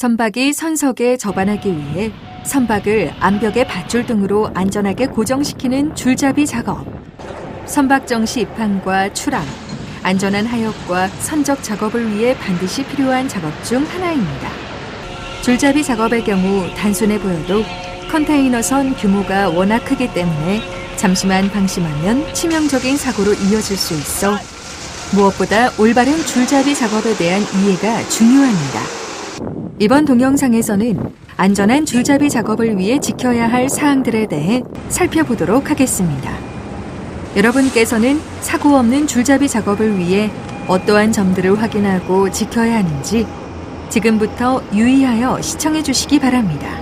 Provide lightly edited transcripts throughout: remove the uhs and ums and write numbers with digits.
선박이 선석에 접안하기 위해 선박을 암벽의 밧줄 등으로 안전하게 고정시키는 줄잡이 작업, 선박 정시 입항과 출항, 안전한 하역과 선적 작업을 위해 반드시 필요한 작업 중 하나입니다. 줄잡이 작업의 경우 단순해 보여도 컨테이너선 규모가 워낙 크기 때문에 잠시만 방심하면 치명적인 사고로 이어질 수 있어 무엇보다 올바른 줄잡이 작업에 대한 이해가 중요합니다. 이번 동영상에서는 안전한 줄잡이 작업을 위해 지켜야 할 사항들에 대해 살펴보도록 하겠습니다. 여러분께서는 사고 없는 줄잡이 작업을 위해 어떠한 점들을 확인하고 지켜야 하는지 지금부터 유의하여 시청해 주시기 바랍니다.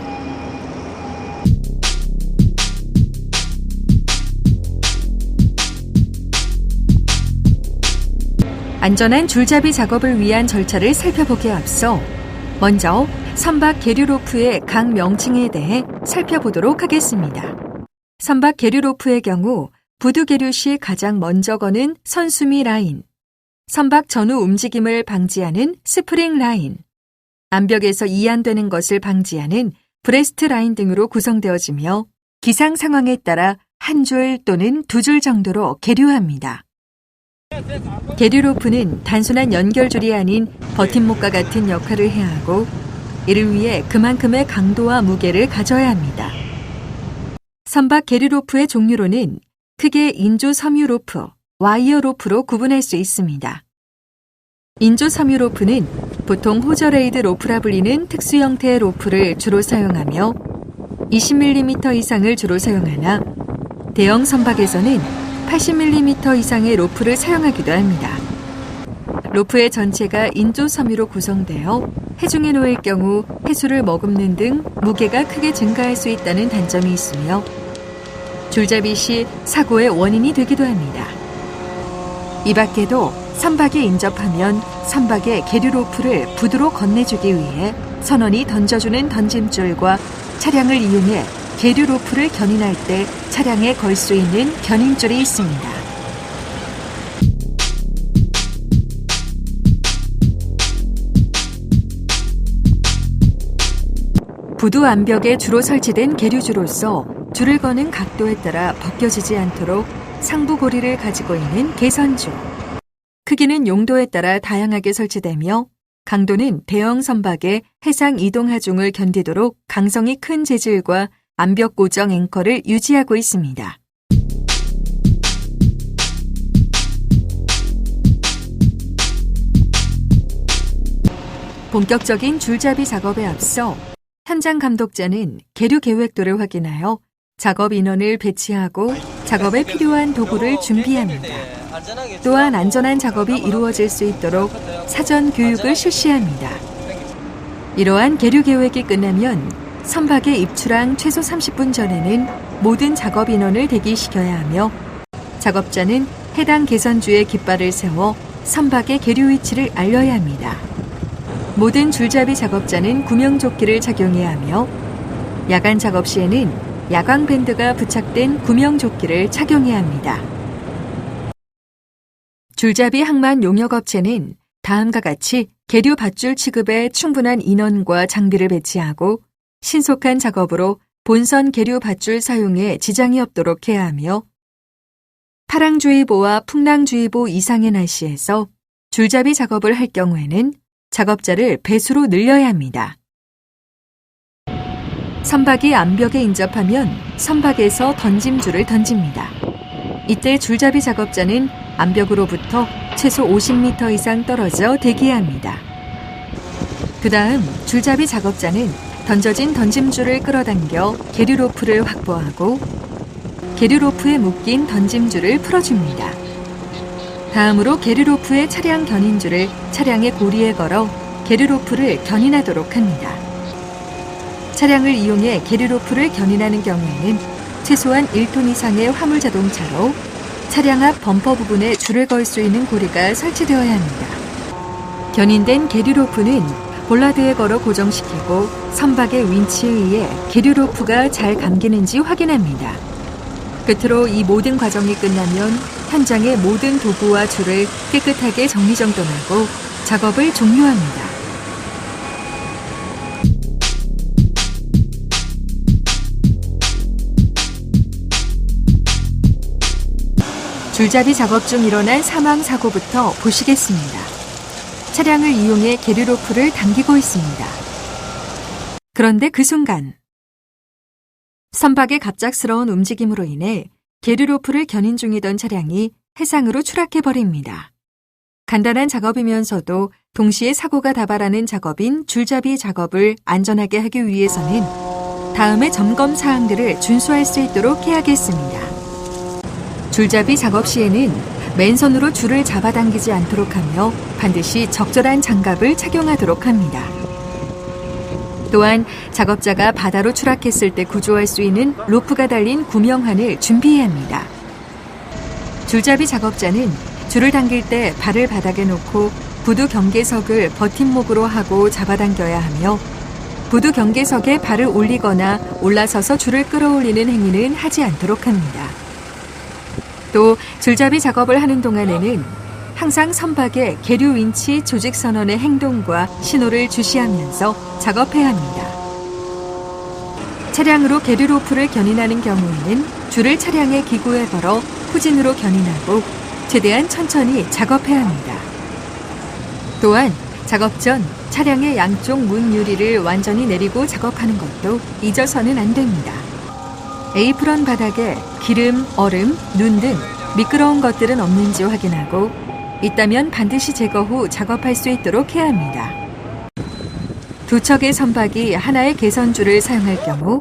안전한 줄잡이 작업을 위한 절차를 살펴보기에 앞서 먼저 선박 계류 로프의 각 명칭에 대해 살펴보도록 하겠습니다. 선박 계류 로프의 경우 부두 계류 시 가장 먼저 거는 선수미 라인, 선박 전후 움직임을 방지하는 스프링 라인, 암벽에서 이완되는 것을 방지하는 브레스트 라인 등으로 구성되어지며 기상 상황에 따라 한 줄 또는 두 줄 정도로 계류합니다. 계류 로프는 단순한 연결줄이 아닌 버팀목과 같은 역할을 해야 하고 이를 위해 그만큼의 강도와 무게를 가져야 합니다. 선박 계류 로프의 종류로는 크게 인조 섬유 로프, 와이어 로프로 구분할 수 있습니다. 인조 섬유 로프는 보통 호저레이드 로프라 불리는 특수 형태의 로프를 주로 사용하며 20mm 이상을 주로 사용하나 대형 선박에서는 80mm 이상의 로프를 사용하기도 합니다. 로프의 전체가 인조 섬유로 구성되어 해중에 놓일 경우 해수를 머금는 등 무게가 크게 증가할 수 있다는 단점이 있으며 줄잡이 시 사고의 원인이 되기도 합니다. 이 밖에도 선박에 인접하면 선박의 계류 로프를 부두로 건네주기 위해 선원이 던져주는 던짐줄과 차량을 이용해 계류 로프를 견인할 때 차량에 걸 수 있는 견인줄이 있습니다. 부두 암벽에 주로 설치된 계류줄로서 줄을 거는 각도에 따라 벗겨지지 않도록 상부 고리를 가지고 있는 개선줄. 크기는 용도에 따라 다양하게 설치되며 강도는 대형 선박의 해상 이동 하중을 견디도록 강성이 큰 재질과 암벽 고정 앵커를 유지하고 있습니다. 본격적인 줄잡이 작업에 앞서 현장 감독자는 계류 계획도를 확인하여 작업 인원을 배치하고 작업에 필요한 도구를 준비합니다. 또한 안전한 작업이 이루어질 수 있도록 사전 교육을 실시합니다. 이러한 계류 계획이 끝나면 선박에 입출항 최소 30분 전에는 모든 작업 인원을 대기시켜야 하며 작업자는 해당 개선주에 깃발을 세워 선박의 계류 위치를 알려야 합니다. 모든 줄잡이 작업자는 구명조끼를 착용해야 하며 야간 작업 시에는 야광 밴드가 부착된 구명조끼를 착용해야 합니다. 줄잡이 항만 용역업체는 다음과 같이 계류 밧줄 취급에 충분한 인원과 장비를 배치하고 신속한 작업으로 본선 계류 밧줄 사용에 지장이 없도록 해야 하며 파랑주의보와 풍랑주의보 이상의 날씨에서 줄잡이 작업을 할 경우에는 작업자를 배수로 늘려야 합니다. 선박이 암벽에 인접하면 선박에서 던짐줄을 던집니다. 이때 줄잡이 작업자는 암벽으로부터 최소 50m 이상 떨어져 대기해야 합니다. 그 다음 줄잡이 작업자는 던져진 던짐줄을 끌어당겨 계류 로프를 확보하고 계류 로프에 묶인 던짐줄을 풀어줍니다. 다음으로 계류 로프의 차량 견인줄을 차량의 고리에 걸어 계류 로프를 견인하도록 합니다. 차량을 이용해 계류 로프를 견인하는 경우에는 최소한 1톤 이상의 화물 자동차로 차량 앞 범퍼 부분에 줄을 걸 수 있는 고리가 설치되어야 합니다. 견인된 계류 로프는 볼라드에 걸어 고정시키고 선박의 윈치에 의해 계류 로프가 잘 감기는지 확인합니다. 끝으로 이 모든 과정이 끝나면 현장의 모든 도구와 줄을 깨끗하게 정리정돈하고 작업을 종료합니다. 줄잡이 작업 중 일어난 사망 사고부터 보시겠습니다. 차량을 이용해 계류 로프를 당기고 있습니다. 그런데 그 순간 선박의 갑작스러운 움직임으로 인해 계류 로프를 견인 중이던 차량이 해상으로 추락해버립니다. 간단한 작업이면서도 동시에 사고가 다발하는 작업인 줄잡이 작업을 안전하게 하기 위해서는 다음의 점검 사항들을 준수할 수 있도록 해야겠습니다. 줄잡이 작업 시에는 맨손으로 줄을 잡아당기지 않도록 하며 반드시 적절한 장갑을 착용하도록 합니다. 또한 작업자가 바다로 추락했을 때 구조할 수 있는 로프가 달린 구명환을 준비해야 합니다. 줄잡이 작업자는 줄을 당길 때 발을 바닥에 놓고 부두 경계석을 버팀목으로 하고 잡아당겨야 하며 부두 경계석에 발을 올리거나 올라서서 줄을 끌어올리는 행위는 하지 않도록 합니다. 또 줄잡이 작업을 하는 동안에는 항상 선박의 계류 윈치 조직 선원의 행동과 신호를 주시하면서 작업해야 합니다. 차량으로 계류 로프를 견인하는 경우에는 줄을 차량의 기구에 걸어 후진으로 견인하고 최대한 천천히 작업해야 합니다. 또한 작업 전 차량의 양쪽 문 유리를 완전히 내리고 작업하는 것도 잊어서는 안 됩니다. 에이프런 바닥에 기름, 얼음, 눈 등 미끄러운 것들은 없는지 확인하고 있다면 반드시 제거 후 작업할 수 있도록 해야 합니다. 두 척의 선박이 하나의 개선줄을 사용할 경우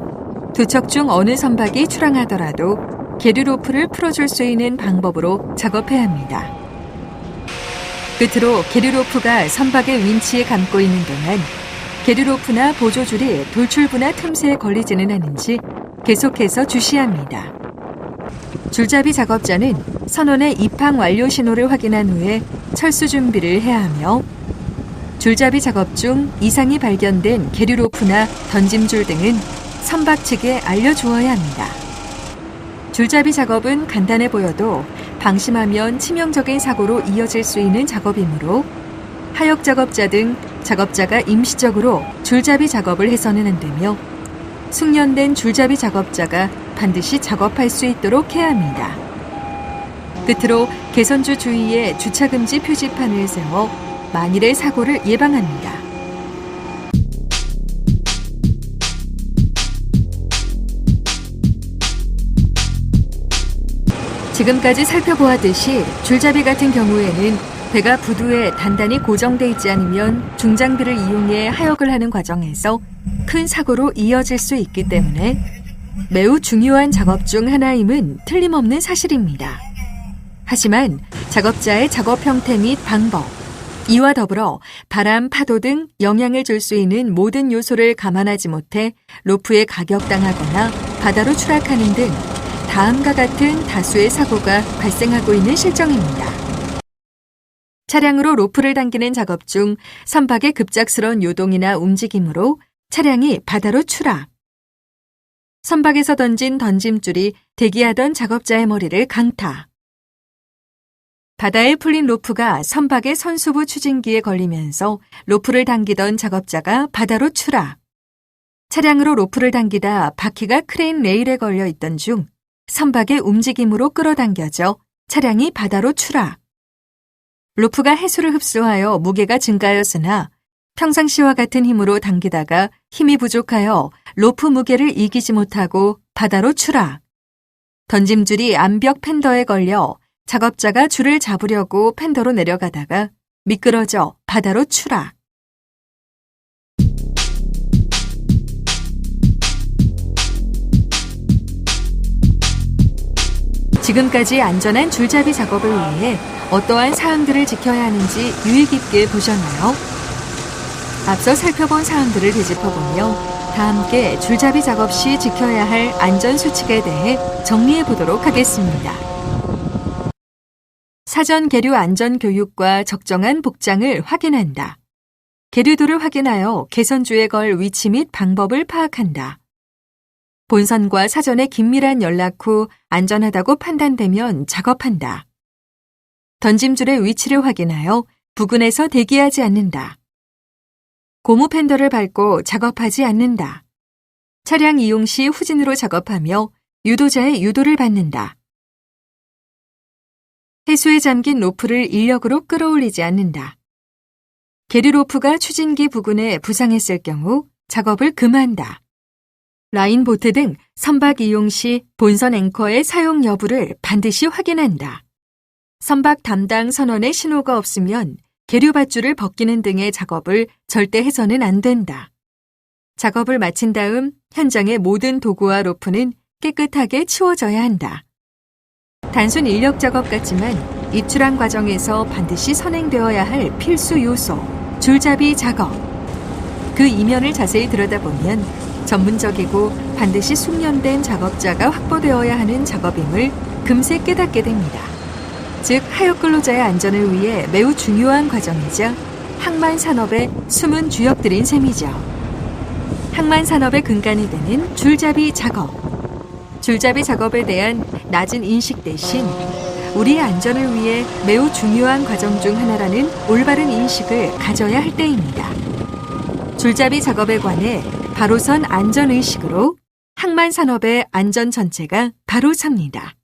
두 척 중 어느 선박이 출항하더라도 계류 로프를 풀어줄 수 있는 방법으로 작업해야 합니다. 끝으로 계류 로프가 선박의 윈치에 감고 있는 동안 계류 로프나 보조줄이 돌출부나 틈새에 걸리지는 않은지 계속해서 주시합니다. 줄잡이 작업자는 선원의 입항 완료 신호를 확인한 후에 철수 준비를 해야 하며 줄잡이 작업 중 이상이 발견된 계류 로프나 던짐줄 등은 선박 측에 알려주어야 합니다. 줄잡이 작업은 간단해 보여도 방심하면 치명적인 사고로 이어질 수 있는 작업이므로 하역 작업자 등 작업자가 임시적으로 줄잡이 작업을 해서는 안 되며 숙련된 줄잡이 작업자가 반드시 작업할 수 있도록 해야 합니다. 끝으로 개선주 주위에 주차금지 표지판을 세워 만일의 사고를 예방합니다. 지금까지 살펴보았듯이 줄잡이 같은 경우에는 배가 부두에 단단히 고정돼 있지 않으면 중장비를 이용해 하역을 하는 과정에서 큰 사고로 이어질 수 있기 때문에 매우 중요한 작업 중 하나임은 틀림없는 사실입니다. 하지만 작업자의 작업 형태 및 방법, 이와 더불어 바람, 파도 등 영향을 줄 수 있는 모든 요소를 감안하지 못해 로프에 가격당하거나 바다로 추락하는 등 다음과 같은 다수의 사고가 발생하고 있는 실정입니다. 차량으로 로프를 당기는 작업 중 선박의 급작스러운 요동이나 움직임으로 차량이 바다로 추락. 선박에서 던진 던짐줄이 대기하던 작업자의 머리를 강타. 바다에 풀린 로프가 선박의 선수부 추진기에 걸리면서 로프를 당기던 작업자가 바다로 추락. 차량으로 로프를 당기다 바퀴가 크레인 레일에 걸려 있던 중 선박의 움직임으로 끌어당겨져 차량이 바다로 추락. 로프가 해수를 흡수하여 무게가 증가하였으나 평상시와 같은 힘으로 당기다가 힘이 부족하여 로프 무게를 이기지 못하고 바다로 추락. 던짐줄이 암벽 팬더에 걸려 작업자가 줄을 잡으려고 팬더로 내려가다가 미끄러져 바다로 추락. 지금까지 안전한 줄잡이 작업을 위해 어떠한 사항들을 지켜야 하는지 유의 깊게 보셨나요? 앞서 살펴본 사항들을 되짚어보며 다 함께 줄잡이 작업 시 지켜야 할 안전수칙에 대해 정리해 보도록 하겠습니다. 사전 계류 안전교육과 적정한 복장을 확인한다. 계류도를 확인하여 개선주에 걸 위치 및 방법을 파악한다. 본선과 사전에 긴밀한 연락 후 안전하다고 판단되면 작업한다. 던짐줄의 위치를 확인하여 부근에서 대기하지 않는다. 고무 팬더를 밟고 작업하지 않는다. 차량 이용 시 후진으로 작업하며 유도자의 유도를 받는다. 해수에 잠긴 로프를 인력으로 끌어올리지 않는다. 계류 로프가 추진기 부근에 부상했을 경우 작업을 금한다. 라인 보트 등 선박 이용 시 본선 앵커의 사용 여부를 반드시 확인한다. 선박 담당 선원의 신호가 없으면 계류 밧줄을 벗기는 등의 작업을 절대 해서는 안 된다. 작업을 마친 다음 현장의 모든 도구와 로프는 깨끗하게 치워져야 한다. 단순 인력 작업 같지만 입출항 과정에서 반드시 선행되어야 할 필수 요소, 줄잡이 작업. 그 이면을 자세히 들여다보면 전문적이고 반드시 숙련된 작업자가 확보되어야 하는 작업임을 금세 깨닫게 됩니다. 즉, 하역 근로자의 안전을 위해 매우 중요한 과정이자 항만 산업의 숨은 주역들인 셈이죠. 항만 산업의 근간이 되는 줄잡이 작업. 줄잡이 작업에 대한 낮은 인식 대신 우리의 안전을 위해 매우 중요한 과정 중 하나라는 올바른 인식을 가져야 할 때입니다. 줄잡이 작업에 관해 바로 선 안전의식으로 항만 산업의 안전 전체가 바로 섭니다.